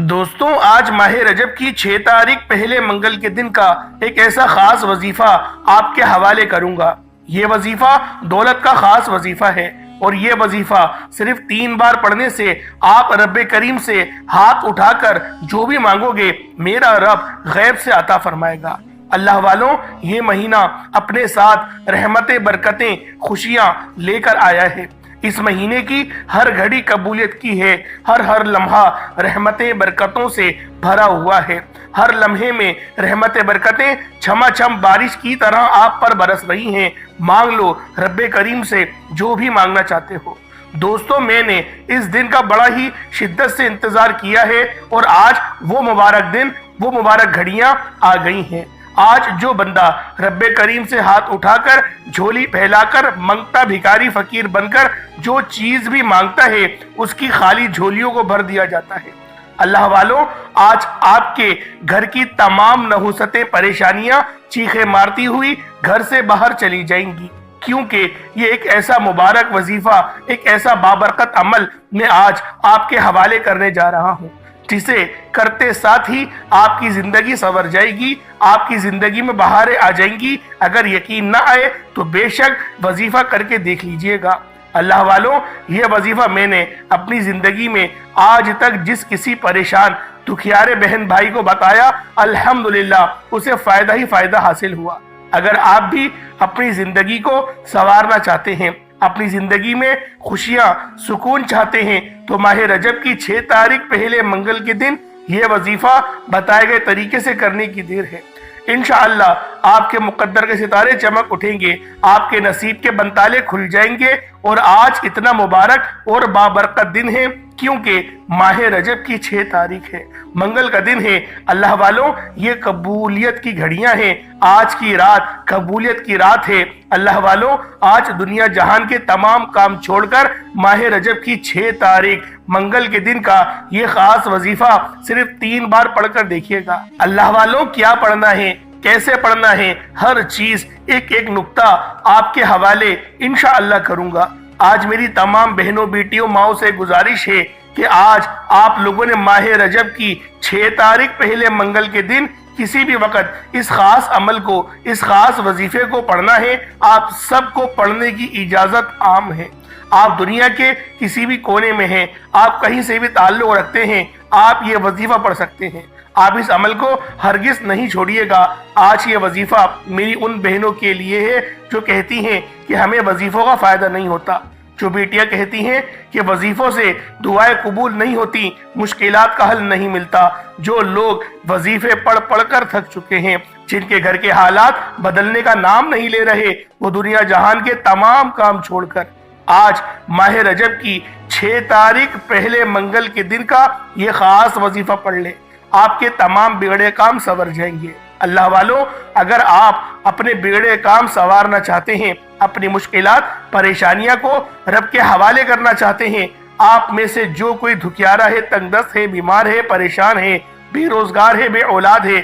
دوستوں، آج ماہ رجب کی 6 تاریخ پہلے منگل کے دن کا ایک ایسا خاص وظیفہ آپ کے حوالے کروں گا۔ یہ وظیفہ دولت کا خاص وظیفہ ہے اور یہ وظیفہ صرف 3 بار پڑھنے سے آپ رب کریم سے ہاتھ اٹھا کر جو بھی مانگو گے میرا رب غیب سے عطا فرمائے گا۔ اللہ والوں، یہ مہینہ اپنے ساتھ رحمتیں، برکتیں، خوشیاں لے کر آیا ہے۔ اس مہینے کی ہر گھڑی قبولیت کی ہے، ہر لمحہ رحمتیں برکتوں سے بھرا ہوا ہے۔ ہر لمحے میں رحمتیں برکتیں چھما چھم بارش کی طرح آپ پر برس رہی ہیں۔ مانگ لو رب کریم سے جو بھی مانگنا چاہتے ہو۔ دوستوں، میں نے اس دن کا بڑا ہی شدت سے انتظار کیا ہے اور آج وہ مبارک دن، وہ مبارک گھڑیاں آ گئی ہیں۔ آج جو بندہ رب کریم سے ہاتھ اٹھا کر، جھولی پھیلا کر، منگتا بھکاری فقیر بن کر جو چیز بھی مانگتا ہے اس کی خالی جھولیوں کو بھر دیا جاتا ہے۔ اللہ والوں، آج آپ کے گھر کی تمام نحوستیں، پریشانیاں چیخیں مارتی ہوئی گھر سے باہر چلی جائیں گی، کیونکہ یہ ایک ایسا مبارک وظیفہ، ایک ایسا بابرکت عمل میں آج آپ کے حوالے کرنے جا رہا ہوں، جسے کرتے ساتھ ہی آپ کی زندگی سنور جائے گی، آپ کی زندگی میں بہاریں آ جائیں گی۔ اگر یقین نہ آئے تو بے شک وظیفہ کر کے دیکھ لیجئے گا۔ اللہ والوں، یہ وظیفہ میں نے اپنی زندگی میں آج تک جس کسی پریشان دکھیارے بہن بھائی کو بتایا، الحمدللہ اسے فائدہ ہی فائدہ حاصل ہوا۔ اگر آپ بھی اپنی زندگی کو سنوارنا چاہتے ہیں، اپنی زندگی میں خوشیاں، سکون چاہتے ہیں، تو ماہ رجب کی 6 تاریخ پہلے منگل کے دن یہ وظیفہ بتائے گئے طریقے سے کرنے کی دیر ہے۔ انشاءاللہ آپ کے مقدر کے ستارے چمک اٹھیں گے، آپ کے نصیب کے بنتالے کھل جائیں گے۔ اور آج اتنا مبارک اور بابرکت دن ہے کیونکہ ماہ رجب کی 6 تاریخ ہے، منگل کا دن ہے۔ اللہ والوں، یہ قبولیت کی گھڑیاں ہیں، آج کی رات قبولیت کی رات ہے۔ اللہ والوں، آج دنیا جہان کے تمام کام چھوڑ کر ماہ رجب کی 6 تاریخ منگل کے دن کا یہ خاص وظیفہ صرف 3 بار پڑھ کر دیکھیے گا۔ اللہ والوں، کیا پڑھنا ہے، کیسے پڑھنا ہے، ہر چیز ایک ایک نقطہ آپ کے حوالے انشاءاللہ کروں گا۔ آج میری تمام بہنوں، بیٹیوں، ماؤں سے گزارش ہے کہ آج آپ لوگوں نے ماہ رجب کی 6 تاریخ پہلے منگل کے دن کسی بھی وقت اس خاص عمل کو، اس خاص وظیفے کو پڑھنا ہے۔ آپ سب کو پڑھنے کی اجازت عام ہے۔ آپ دنیا کے کسی بھی کونے میں ہیں، آپ کہیں سے بھی تعلق رکھتے ہیں، آپ یہ وظیفہ پڑھ سکتے ہیں۔ آپ اس عمل کو ہرگز نہیں چھوڑیے گا۔ آج یہ وظیفہ میری ان بہنوں کے لیے ہے جو کہتی ہیں کہ ہمیں وظیفوں کا فائدہ نہیں ہوتا، جو بیٹیاں کہتی ہیں کہ وظیفوں سے دعائیں قبول نہیں ہوتی، مشکلات کا حل نہیں ملتا، جو لوگ وظیفے پڑھ پڑھ کر تھک چکے ہیں، جن کے گھر کے حالات بدلنے کا نام نہیں لے رہے، وہ دنیا جہان کے تمام کام چھوڑ کر آج ماہ رجب کی 6 تاریخ پہلے منگل کے دن کا یہ خاص وظیفہ پڑھ لیں، آپ کے تمام بگڑے کام سنور جائیں گے۔ اللہ والوں، اگر آپ اپنے بگڑے کام سنوارنا چاہتے ہیں، اپنی مشکلات، پریشانیاں کو رب کے حوالے کرنا چاہتے ہیں، آپ میں سے جو کوئی دھکیارا ہے، تنگ دست ہے، بیمار ہے، پریشان ہے، بے روزگار ہے، بے اولاد ہے،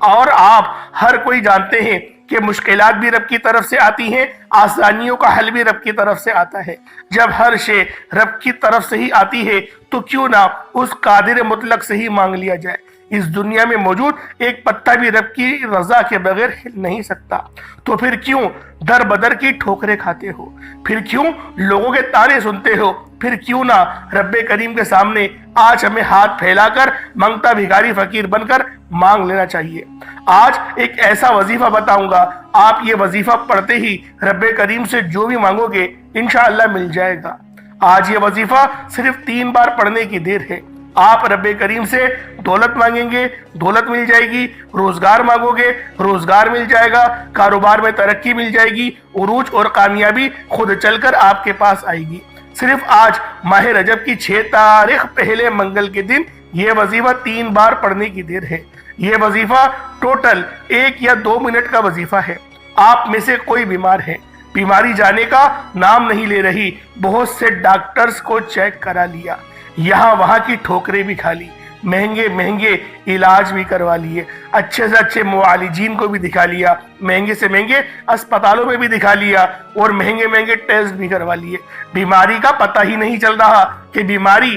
اور آپ ہر کوئی جانتے ہیں کہ مشکلات بھی رب کی طرف سے آتی ہیں، آسانیوں کا حل بھی رب کی طرف سے آتا ہے۔ جب ہر شے رب کی طرف سے ہی آتی ہے تو کیوں نہ اس قادر مطلق سے ہی مانگ لیا جائے۔ اس دنیا میں موجود ایک پتا بھی رب کی رضا کے بغیر ہل نہیں سکتا، تو پھر کیوں در بدر کی ٹھوکریں کھاتے ہو؟ پھر کیوں لوگوں کے طعنے سنتے ہو؟ پھر کیوں نہ رب کریم کے سامنے آج ہمیں ہاتھ پھیلا کر، منگتا بھکاری فقیر بن کر مانگ لینا چاہیے۔ آج ایک ایسا وظیفہ بتاؤں گا، آپ یہ وظیفہ پڑھتے ہی رب کریم سے جو بھی مانگو گے انشاءاللہ مل جائے گا۔ آج یہ وظیفہ صرف 3 بار پڑھنے کی دیر ہے۔ آپ رب کریم سے دولت مانگیں گے، دولت مل جائے گی، روزگار مانگو گے، روزگار مل جائے گا، کاروبار میں ترقی مل جائے گی، عروج اور کامیابی خود چل کر آپ کے پاس آئے گی۔ صرف آج ماہ رجب کی 6 تاریخ پہلے منگل کے دن یہ وظیفہ 3 بار پڑھنے کی دیر ہے۔ یہ وظیفہ ٹوٹل 1 یا 2 منٹ کا وظیفہ ہے۔ آپ میں سے کوئی بیمار ہے، بیماری جانے کا نام نہیں لے رہی، بہت سے ڈاکٹرز کو چیک کرا لیا، یہاں وہاں کی ٹھوکریں بھی کھا لی، مہنگے مہنگے علاج بھی کروا لیے، اچھے سے اچھے معالجین کو بھی دکھا لیا، مہنگے سے مہنگے اسپتالوں میں بھی دکھا لیا، اور مہنگے مہنگے ٹیسٹ بھی کروا لیے۔ بیماری کا پتہ ہی نہیں چل رہا کہ بیماری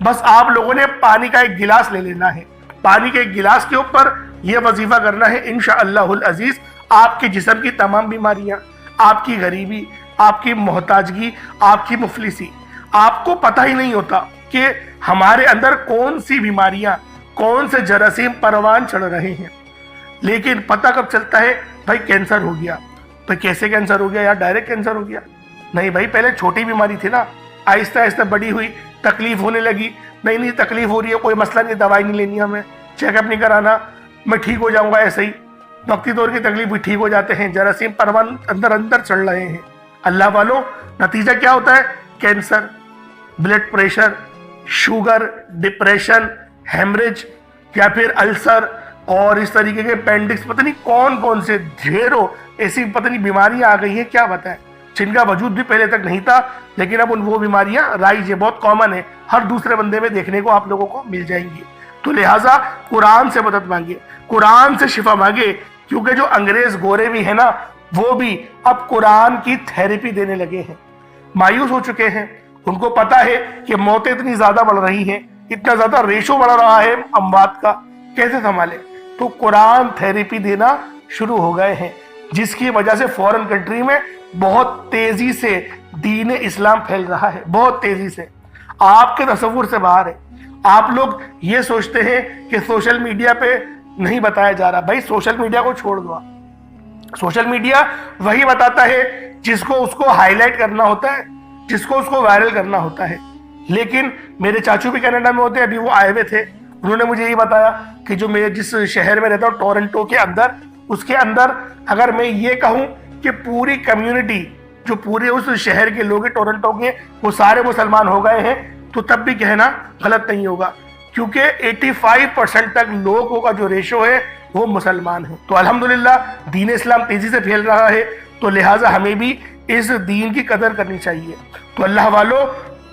بس آپ لوگوں نے پانی کا ایک گلاس لے لینا ہے، پانی کے ایک گلاس کے اوپر یہ وظیفہ کرنا ہے، انشاءاللہ العزیز آپ کے جسم کی تمام بیماریاں، آپ کی غریبی، آپ کی محتاجگی، آپ کی مفلسی، آپ کو پتہ ہی نہیں ہوتا کہ ہمارے اندر کون سی بیماریاں، کون سے جراثیم پروان چڑھ رہے ہیں، لیکن پتہ کب چلتا ہے؟ بھائی کینسر ہو گیا، تو کیسے کینسر ہو گیا؟ یا ڈائریکٹ کینسر ہو گیا؟ نہیں بھائی، پہلے چھوٹی بیماری تھی نا، آہستہ آہستہ بڑی ہوئی، تکلیف ہونے لگی، نہیں تکلیف ہو رہی ہے، کوئی مسئلہ نہیں، دوائی نہیں لینی ہمیں، چیک اپ نہیں کرانا، میں ٹھیک ہو جاؤں گا ایسے ہی، وقتی طور کی تکلیف بھی ٹھیک ہو جاتے ہیں، جراثیم پروان اندر چڑھ رہے ہیں۔ اللہ والوں، نتیجہ کیا ہوتا ہے؟ Cancer, blood pressure, sugar, depression, haemorrhage, یا پھر السر، اور اس طریقے کے پینڈکس، پتہ نہیں کون سے ڈھیروں ایسی پتہ نہیں بیماریاں آ گئی ہیں، کیا بتائیں، جن کا وجود بھی پہلے تک نہیں تھا، لیکن اب وہ بیماریاں رائج ہے، بہت کامن ہے، ہر دوسرے بندے میں دیکھنے کو آپ لوگوں کو مل جائیں گی۔ تو لہٰذا قرآن سے مدد مانگے، قرآن سے شفا مانگے، کیونکہ جو انگریز گورے بھی ہیں نا، وہ بھی اب قرآن کی تھیراپی دینے لگے ہیں، مایوس ہو چکے ہیں، ان کو پتا ہے کہ موتیں اتنی زیادہ بڑھ رہی ہیں، اتنا زیادہ ریشو بڑھ رہا ہے اموات کا، کیسے سنبھالے؟ تو قرآن تھیراپی دینا شروع ہو گئے ہیں، جس کی وجہ سے فورن کنٹری میں بہت تیزی سے دین اسلام پھیل رہا ہے، بہت تیزی سے، آپ کے تصور سے باہر ہے۔ آپ لوگ یہ سوچتے ہیں کہ سوشل میڈیا پہ نہیں بتایا جا رہا، بھائی سوشل میڈیا کو چھوڑ دو، سوشل میڈیا وہی بتاتا ہے جس کو اس کو ہائی لائٹ کرنا ہوتا ہے، جس کو اس کو وائرل کرنا ہوتا ہے۔ لیکن میرے چاچو بھی کینیڈا میں ہوتے ہیں، ابھی وہ آئے ہوئے تھے، انہوں نے مجھے یہ بتایا کہ جو میں جس شہر میں رہتا ہوں ٹورنٹو کے اندر، اس کے اندر اگر میں یہ کہوں کہ پوری کمیونٹی، جو پورے اس شہر کے لوگ ہیں ٹورنٹو کے، وہ سارے مسلمان ہو گئے ہیں، تو تب بھی کہنا غلط نہیں ہوگا، کیونکہ 85% تک لوگوں کا جو ریشو ہے وہ مسلمان ہیں۔ تو الحمدللہ دین اسلام تیزی سے پھیل رہا ہے، تو لہٰذا ہمیں بھی اس دین کی قدر کرنی چاہیے۔ تو اللہ والوں،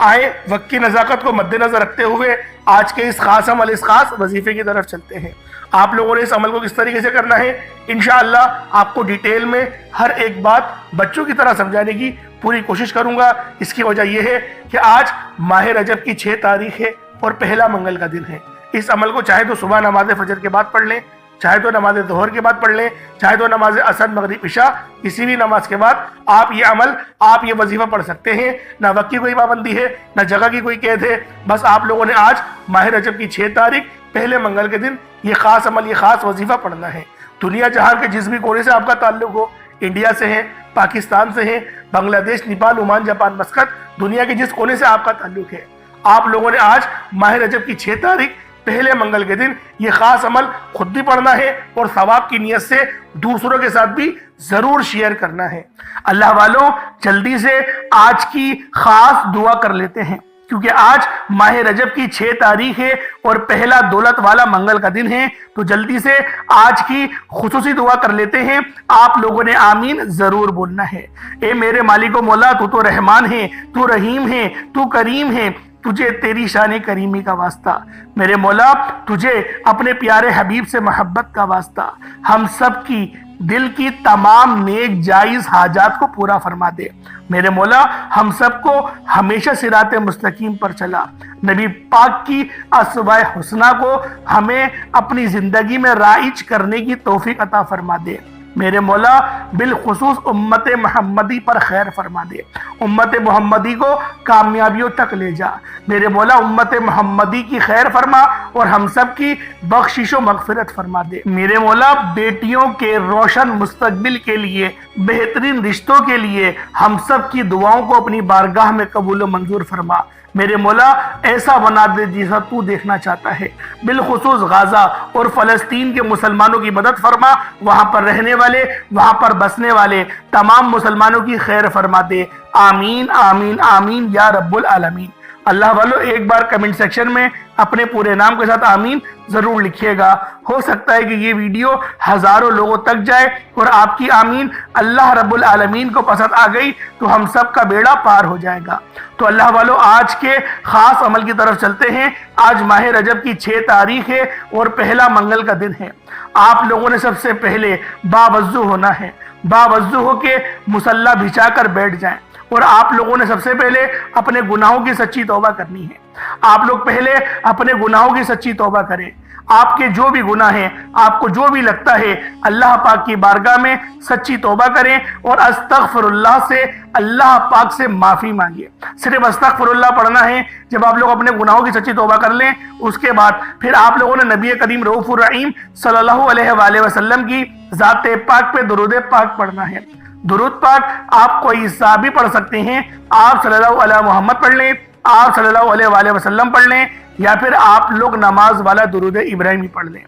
آئے وقت کی نزاکت کو مد نظر رکھتے ہوئے آج کے اس خاص عمل، اس خاص وظیفے کی طرف چلتے ہیں۔ آپ لوگوں نے اس عمل کو کس طریقے سے کرنا ہے، انشاءاللہ آپ کو ڈیٹیل میں ہر ایک بات بچوں کی طرح سمجھانے کی پوری کوشش کروں گا۔ اس کی وجہ یہ ہے کہ آج ماہ رجب کی 6 تاریخ ہے اور پہلا منگل کا دن ہے۔ اس عمل کو چاہے تو صبح نماز فجر کے بعد پڑھ لیں، چاہے تو نماز ظہر کے بعد پڑھ لیں، چاہے تو نماز عصر مغرب عشاء، کسی بھی نماز کے بعد آپ یہ عمل، آپ یہ وظیفہ پڑھ سکتے ہیں۔ نہ وقت کی کوئی پابندی ہے، نہ جگہ کی کوئی قید ہے، بس آپ لوگوں نے آج ماہ رجب کی 6 تاریخ پہلے منگل کے دن یہ خاص عمل، یہ خاص وظیفہ پڑھنا ہے۔ دنیا جہاں کے جس بھی کونے سے آپ کا تعلق ہو، انڈیا سے ہیں، پاکستان سے ہیں، بنگلہ دیش، نیپال، عمان، جاپان، مسقط، دنیا کے جس کونے سے آپ کا تعلق ہے، آپ لوگوں نے آج ماہ رجب کی 6 تاریخ پہلے منگل کے دن یہ خاص عمل خود بھی پڑھنا ہے اور ثواب کی نیت سے دوسروں کے ساتھ بھی ضرور شیئر کرنا ہے۔ اللہ والوں، جلدی سے آج کی خاص دعا کر لیتے ہیں، کیونکہ آج ماہ رجب کی 6 تاریخ ہے اور پہلا دولت والا منگل کا دن ہے، تو جلدی سے آج کی خصوصی دعا کر لیتے ہیں۔ آپ لوگوں نے آمین ضرور بولنا ہے۔ اے میرے مالک و مولا، تو رحمان ہے، تو رحیم ہے، تو کریم ہے، تجھے تیری شان کریمی کا واسطہ، میرے مولا تجھے اپنے پیارے حبیب سے محبت کا واسطہ، ہم سب کی دل کی تمام نیک جائز حاجات کو پورا فرما دے۔ میرے مولا ہم سب کو ہمیشہ صراط مستقیم پر چلا، نبی پاک کی اسوہ حسنہ کو ہمیں اپنی زندگی میں رائج کرنے کی توفیق عطا فرما دے۔ میرے مولا بالخصوص امت محمدی پر خیر فرما دے، امت محمدی کو کامیابیوں تک لے جا۔ میرے مولا امت محمدی کی خیر فرما اور ہم سب کی بخشش و مغفرت فرما دے۔ میرے مولا بیٹیوں کے روشن مستقبل کے لیے، بہترین رشتوں کے لیے ہم سب کی دعاؤں کو اپنی بارگاہ میں قبول و منظور فرما۔ میرے مولا ایسا بنا دے جیسا تو دیکھنا چاہتا ہے، بالخصوص غزہ اور فلسطین کے مسلمانوں کی مدد فرما، وہاں پر رہنے والے، وہاں پر بسنے والے تمام مسلمانوں کی خیر فرما دے۔ آمین آمین آمین یا رب العالمین۔ اللہ والو، ایک بار کمنٹ سیکشن میں اپنے پورے نام کے ساتھ آمین ضرور لکھیے گا۔ ہو سکتا ہے کہ یہ ویڈیو ہزاروں لوگوں تک جائے اور آپ کی آمین اللہ رب العالمین کو پسند آ گئی تو ہم سب کا بیڑا پار ہو جائے گا۔ تو اللہ والو، آج کے خاص عمل کی طرف چلتے ہیں۔ آج ماہ رجب کی 6 تاریخ ہے اور پہلا منگل کا دن ہے۔ آپ لوگوں نے سب سے پہلے باوضو ہونا ہے، باوضو ہو کے مصلی بچھا کر بیٹھ جائیں، اور آپ لوگوں نے سب سے پہلے اپنے گناہوں کی سچی توبہ کرنی ہے۔ آپ لوگ پہلے اپنے گناہوں کی سچی توبہ کریں. آپ کے جو بھی گناہ ہیں، آپ کو جو بھی لگتا ہے، اللہ پاک کی بارگاہ میں سچی توبہ کریں اور استغفر اللہ سے اللہ پاک سے معافی مانگیے. صرف استغفر اللہ پڑھنا ہے. جب آپ لوگ اپنے گناہوں کی سچی توبہ کر لیں، اس کے بعد پھر آپ لوگوں نے نبی کریم رؤوف الرحیم صلی اللہ علیہ وآلہ وسلم کی ذات پاک پہ درود پاک پڑھنا ہے. درود پاک آپ کوئی حصہ بھی پڑھ سکتے ہیں. آپ صلی اللہ علیہ محمد پڑھ لیں، آپ صلی اللہ علیہ وآلہ وسلم پڑھ لیں، یا پھر آپ لوگ نماز والا درود ابراہیمی پڑھ لیں.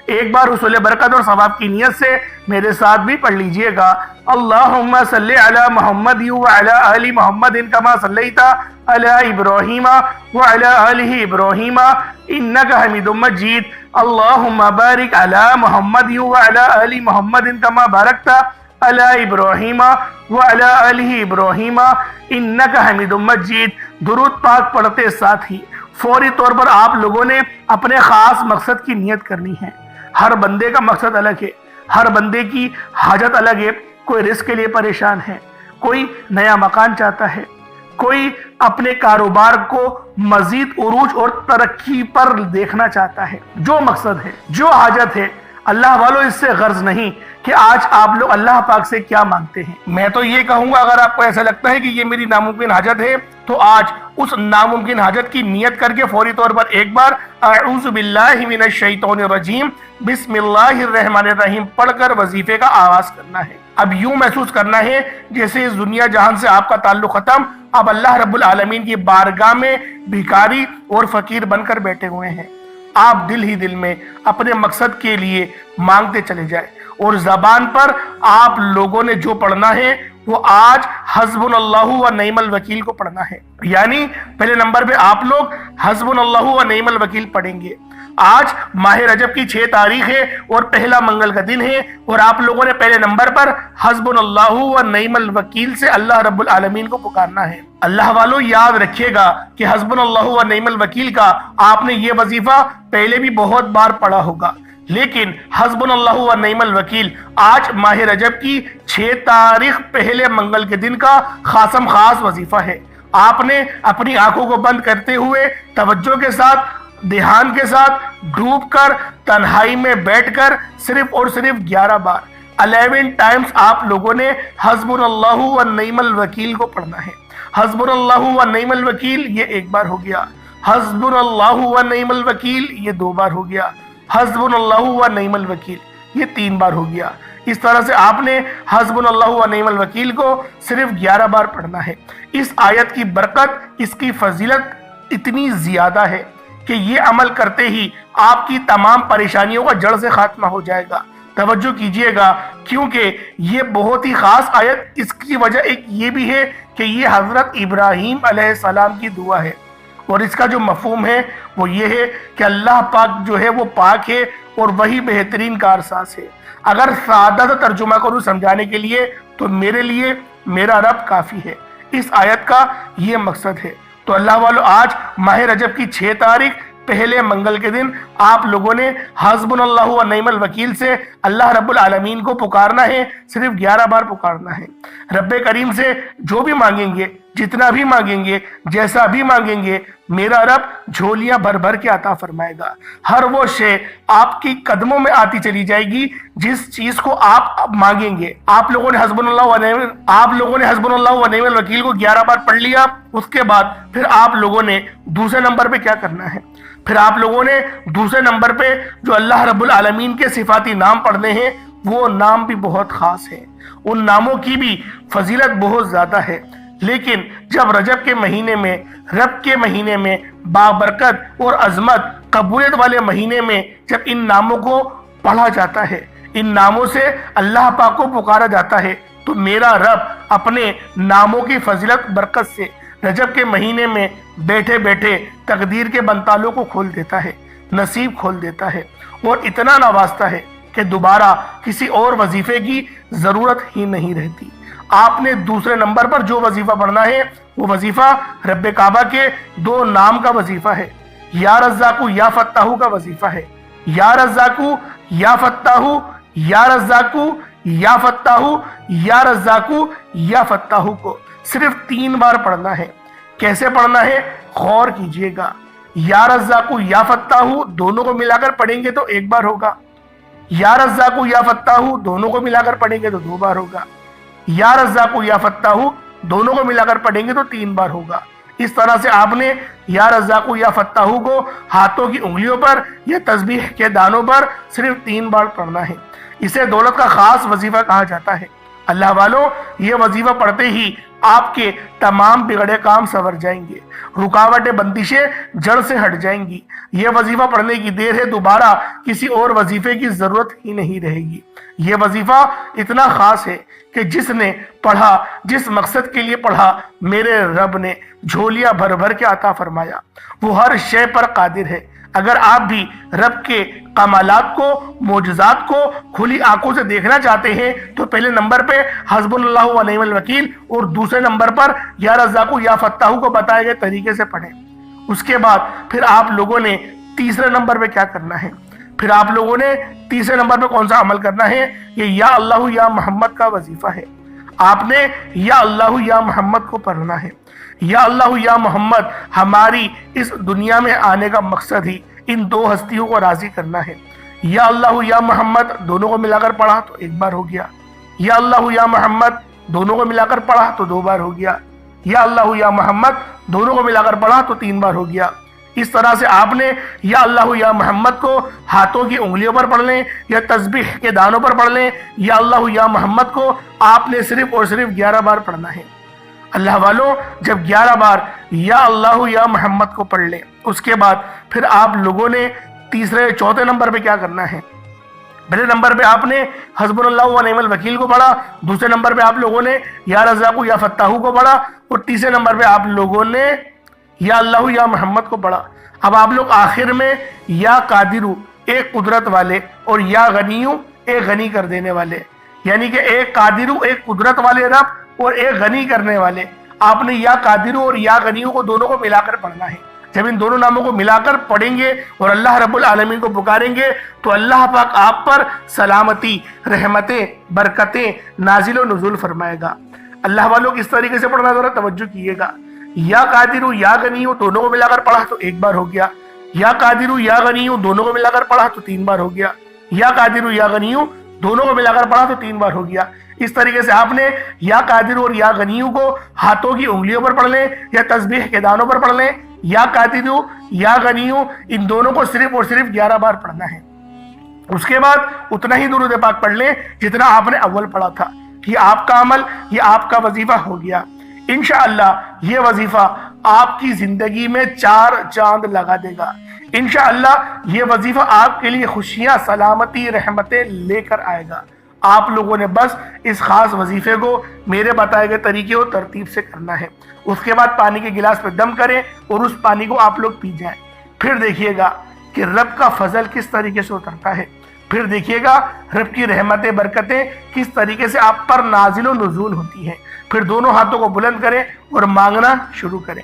ایک بار حصول برکت اور ثواب کی نیت سے میرے ساتھ بھی پڑھ لیجئے گا. اللہم صلی علی محمد وعلی آل محمد کما صلیت علی ابراہیم وعلی آل ابراہیم انک حمید مجید. اللہم بارک علی محمد وعلی آل محمد کما بارکت علی ابراہیم وعلی آل ابراہیم انک حمید مجید. درود پاک پڑھتے ساتھ ہی فوری طور پر آپ لوگوں نے اپنے خاص مقصد کی نیت کرنی ہے. ہر بندے کا مقصد الگ ہے، ہر بندے کی حاجت الگ ہے. کوئی رزق کے لیے پریشان ہے، کوئی نیا مکان چاہتا ہے، کوئی اپنے کاروبار کو مزید عروج اور ترقی پر دیکھنا چاہتا ہے. جو مقصد ہے، جو حاجت ہے، اللہ والوں اس سے غرض نہیں کہ آج آپ لوگ اللہ پاک سے کیا مانگتے ہیں. میں تو یہ کہوں گا، اگر آپ کو ایسا لگتا ہے کہ یہ میری ناممکن حاجت ہے تو آج اس ناممکن حاجت کی نیت کر کے فوری طور پر ایک بار اعوذ باللہ من الشیطان الرجیم بسم اللہ الرحمن الرحیم پڑھ کر وظیفے کا آغاز کرنا ہے. اب یوں محسوس کرنا ہے جیسے اس دنیا جہان سے آپ کا تعلق ختم، اب اللہ رب العالمین کی بارگاہ میں بھکاری اور فقیر بن کر بیٹھے ہوئے ہیں. آپ دل ہی دل میں اپنے مقصد کے لیے مانگتے چلے جائیں اور زبان پر آپ لوگوں نے جو پڑھنا ہے وہ آج حسبنا اللہ و نعم الوکیل کو پڑھنا ہے. یعنی پہلے نمبر پہ آپ لوگ حسبنا اللہ و نعم الوکیل پڑھیں گے. آج ماہ رجب کی 6 تاریخ ہے اور پہلا منگل کا دن ہے اور آپ لوگوں نے پہلے نمبر پر حسبنا اللہ و نعم الوکیل سے اللہ رب العالمین کو پکارنا ہے. اللہ والوں یاد رکھیے گا کہ حسبنا اللہ و نعم الوکیل کا آپ نے یہ وظیفہ پہلے بھی بہت بار پڑھا ہوگا، لیکن حسبنا اللہ و نعم الوکیل آج ماہ رجب کی 6 تاریخ پہلے منگل کے دن کا خاص وظیفہ ہے. آپ نے اپنی آنکھوں کو بند کرتے ہوئے توجہ کے ساتھ، دھیان کے ساتھ ڈوب کر تنہائی میں بیٹھ کر صرف اور صرف 11 بار 11 ٹائمز آپ لوگوں نے حسبنا اللہ و نعم الوکیل کو پڑھنا ہے. حسبنا اللہ و نعم الوکیل یہ ایک بار ہو گیا، حسبنا اللہ و نعم الوکیل یہ 2 بار ہو گیا، حسبنا اللہ و نعم الوکیل یہ 3 بار ہو گیا. اس طرح سے آپ نے حسبنا اللہ و نعم الوکیل کو صرف 11 بار پڑھنا ہے. اس آیت کی برکت، اس کی فضیلت اتنی زیادہ ہے کہ یہ عمل کرتے ہی آپ کی تمام پریشانیوں کا جڑ سے خاتمہ ہو جائے گا. توجہ کیجئے گا کیونکہ یہ بہت ہی خاص آیت، اس کی وجہ ایک یہ بھی ہے کہ یہ حضرت ابراہیم علیہ السلام کی دعا ہے اور اس کا جو مفہوم ہے وہ یہ ہے کہ اللہ پاک جو ہے وہ پاک ہے اور وہی بہترین کارساز ہے. اگر سادہ سا ترجمہ کروں سمجھانے کے لیے تو میرے لیے میرا رب کافی ہے. اس آیت کا یہ مقصد ہے. تو اللہ والو آج ماہ رجب کی 6 تاریخ پہلے منگل کے دن آپ لوگوں نے حسبنا اللہ و نعم الوکیل سے اللہ رب العالمین کو پکارنا ہے. صرف 11 بار پکارنا ہے. رب کریم سے جو بھی مانگیں گے، جتنا بھی مانگیں گے، جیسا بھی مانگیں گے، میرا رب جھولیاں بھر بھر کے عطا فرمائے گا. ہر وہ شے آپ کی قدموں میں آتی چلی جائے گی جس چیز کو آپ مانگیں گے. آپ لوگوں نے حسبنا اللہ و نعم الوکیل کو 11 بار پڑھ لیا. اس کے بعد پھر آپ لوگوں نے دوسرے نمبر پہ کیا کرنا ہے؟ پھر آپ لوگوں نے دوسرے نمبر پہ جو اللہ رب العالمین کے صفاتی نام پڑھنے ہیں، وہ نام بھی بہت خاص ہیں، ان ناموں کی بھی فضیلت بہت زیادہ ہے. لیکن جب رجب کے مہینے میں، رب کے مہینے میں، بابرکت اور عظمت قبولیت والے مہینے میں جب ان ناموں کو پڑھا جاتا ہے، ان ناموں سے اللہ پاک کو پکارا جاتا ہے، تو میرا رب اپنے ناموں کی فضیلت برکت سے رجب کے مہینے میں بیٹھے بیٹھے تقدیر کے بنتالوں کو کھول دیتا ہے، نصیب کھول دیتا ہے اور اتنا نوازتا ہے کہ دوبارہ کسی اور وظیفے کی ضرورت ہی نہیں رہتی. آپ نے دوسرے نمبر پر جو وظیفہ پڑھنا ہے وہ وظیفہ رب کعبہ کے 2 نام کا وظیفہ ہے. یا رزاقو یا فتاحو کا وظیفہ ہے. یا رزاقو یا فتاحو، یا رزاقو یا فتاحو، یا رزاقو یا فتاحو کو صرف 3 بار پڑھنا ہے. کیسے پڑھنا ہے غور کیجئے گا. یا رزاقو یا فتاحو دونوں کو ملا کر پڑھیں گے تو ایک بار ہوگا. یا رزاقو یا فتاحو دونوں کو ملا کر پڑھیں گے تو 2 بار ہوگا. یا رزاقو یا فتاحو دونوں کو ملا کر پڑھیں گے تو 3 بار ہوگا. اس طرح سے آپ نے یا رزاقو یا فتاحو کو ہاتھوں کی انگلیوں پر یا تسبیح کے دانوں پر صرف 3 بار پڑھنا ہے. اسے دولت کا خاص وظیفہ کہا جاتا ہے. اللہ والوں، یہ وظیفہ پڑھتے ہی آپ کے تمام بگڑے کام سنور جائیں گے، رکاوٹیں بندشیں جڑ سے ہٹ جائیں گی. یہ وظیفہ پڑھنے کی دیر ہے، دوبارہ کسی اور وظیفے کی ضرورت ہی نہیں رہے گی. یہ وظیفہ اتنا خاص ہے کہ جس نے پڑھا، جس مقصد کے لیے پڑھا، میرے رب نے جھولیاں بھر بھر کے عطا فرمایا. وہ ہر شے پر قادر ہے. اگر آپ بھی رب کے کمالات کو، معجزات کو کھلی آنکھوں سے دیکھنا چاہتے ہیں تو پہلے نمبر پہ حسبنا اللہ و نعم الوکیل اور دوسرے نمبر پر یا رزاقو یا فتاحو کو بتائے گئے طریقے سے پڑھیں. اس کے بعد پھر آپ لوگوں نے تیسرے نمبر پہ کیا کرنا ہے؟ پھر آپ لوگوں نے تیسرے نمبر پہ کون سا عمل کرنا ہے؟ یہ یا اللہ یا محمد کا وظیفہ ہے. آپ نے یا اللہ یا محمد کو پڑھنا ہے. یا اللہ یا محمد ہماری اس دنیا میں آنے کا مقصد ہی ان 2 ہستیوں کو راضی کرنا ہے. یا اللہ یا محمد دونوں کو ملا کر پڑھا تو 1 بار ہو گیا. یا اللہ یا محمد دونوں کو ملا کر پڑھا تو 2 بار ہو گیا. یا اللہ یا محمد دونوں کو ملا کر پڑھا تو 3 بار ہو گیا. اس طرح سے آپ نے یا اللہ یا محمد کو ہاتھوں کی انگلیوں پر پڑھ لیں یا تسبیح کے دانوں پر پڑھ لیں. یا اللہ یا محمد کو آپ نے صرف اور صرف 11 بار پڑھنا ہے. اللہ والوں، جب 11 بار یا اللہ یا محمد کو پڑھ لیں، اس کے بعد پھر آپ لوگوں نے چوتھے نمبر پہ کیا کرنا ہے؟ پہلے نمبر پہ آپ نے حسبنا اللہ و نعم الوکیل کو پڑھا، دوسرے نمبر پہ آپ لوگوں نے یا رزاقو یا فتاحو کو پڑھا اور تیسرے نمبر پہ آپ لوگوں نے یا اللہ یا محمد کو پڑھا. اب آپ لوگ آخر میں یا قادرو ایک قدرت والے اور یا غنیو ایک غنی کر دینے والے، یعنی کہ ایک قادرو ایک قدرت والے رب اور ایک غنی کرنے والے. آپ نے یا قادرو اور یا غنیو کو دونوں کو ملا کر پڑھنا ہے. جب ان دونوں ناموں کو ملا کر پڑھیں گے اور اللہ رب العالمین کو پکاریں گے تو اللہ پاک آپ پر سلامتی، رحمتیں، برکتیں نازل و نزول فرمائے گا. اللہ والوں کس طریقے سے پڑھنا ذرا توجہ کیے گا. یا قادرو یا غنیو دونوں کو ملا کر پڑھا تو 1 بار ہو گیا. یا قادرو یا غنیو دونوں کو ملا کر پڑھا تو 3 بار ہو گیا. یا قادرو یا غنیو دونوں کو ملا کر پڑھا تو 3 بار ہو گیا. اس طریقے سے آپ نے یا قادرو اور یا غنیو کو ہاتھوں کی انگلیوں پر پڑھ لیں یا تسبیح کے دانوں پر پڑھ لیں. یا قادرو یا غنیو ان دونوں کو صرف اور صرف 11 بار پڑھنا ہے. اس کے بعد اتنا ہی درود پاک پڑھ لیں جتنا آپ نے اول پڑھا تھا. یہ آپ کا عمل، یہ آپ کا وظیفہ ہو گیا. انشاءاللہ یہ وظیفہ آپ کی زندگی میں 4 چاند لگا دے گا. انشاءاللہ یہ وظیفہ آپ کے لیے خوشیاں، سلامتی، رحمتیں لے کر آئے گا. آپ لوگوں نے بس اس خاص وظیفے کو میرے بتائے گئے طریقے اور ترتیب سے کرنا ہے. اس کے بعد پانی کے گلاس پہ دم کریں اور اس پانی کو آپ لوگ پی جائیں. پھر دیکھیے گا کہ رب کا فضل کس طریقے سے اترتا ہے. پھر دیکھیے گا رب کی رحمتیں، برکتیں کس طریقے سے آپ پر نازل و نزول ہوتی ہیں. پھر دونوں ہاتھوں کو بلند کریں اور مانگنا شروع کریں.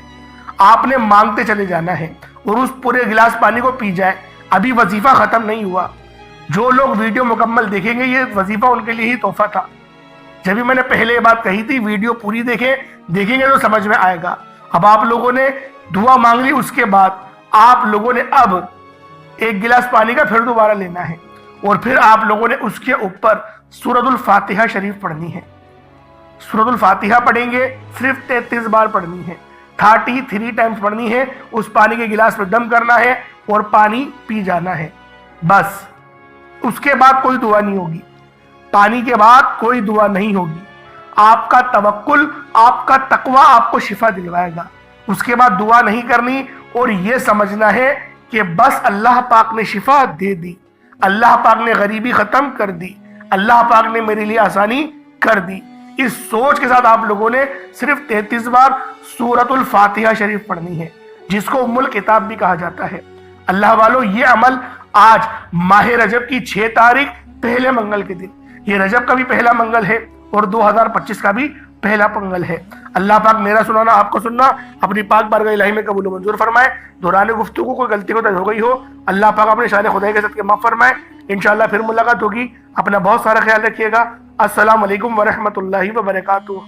آپ نے مانگتے چلے جانا ہے اور اس پورے گلاس پانی کو پی جائیں. ابھی وظیفہ ختم نہیں ہوا. جو لوگ ویڈیو مکمل دیکھیں گے یہ وظیفہ ان کے لیے ہی تحفہ تھا. جبھی میں نے پہلے یہ بات کہی تھی ویڈیو پوری دیکھیں گے تو سمجھ میں آئے گا. اب آپ لوگوں نے دعا مانگ لی، اس کے بعد آپ لوگوں نے اب 1 گلاس پانی کا پھر دوبارہ لینا ہے اور پھر آپ لوگوں نے اس کے اوپر سورۃ الفاتحہ شریف پڑھنی ہے. سورۃ الفاتحہ پڑھیں گے، صرف 33 بار پڑھنی ہے، 33 ٹائمز پڑھنی ہے. اس پانی کے گلاس پہ دم کرنا ہے اور پانی پی جانا ہے. بس اس کے بعد کوئی دعا نہیں ہوگی. پانی کے بعد کوئی دعا نہیں ہوگی. آپ کا توکل، آپ کا تقوی آپ کو شفا دلوائے گا. اس کے بعد دعا نہیں کرنی اور یہ سمجھنا ہے کہ بس اللہ پاک نے شفا دے دی، اللہ پاک نے غریبی ختم کر دی، اللہ پاک نے میرے لیے آسانی کر دی. اس سوچ کے ساتھ آپ لوگوں نے صرف 33 بار سورۃ الفاتحہ شریف پڑھنی ہے، جس کو ام الکتاب بھی کہا جاتا ہے. اللہ والوں یہ عمل آج ماہ رجب کی 6 تاریخ پہلے منگل کے دن، یہ رجب کا بھی پہلا منگل ہے اور 2025 کا بھی پہلا منگل ہے. اللہ پاک میرا سنانا، آپ کو سننا اپنی پاک بارگاہ الہی میں قبول و منظور فرمائے. دوران گفتگو کوئی غلطی کو ہو گئی ہو اللہ پاک اپنے شان خدائی کے صدقے معاف فرمائے. انشاءاللہ پھر ملاقات ہوگی. اپنا بہت سارا خیال رکھیے گا. السلام علیکم ورحمۃ اللہ وبرکاتہ.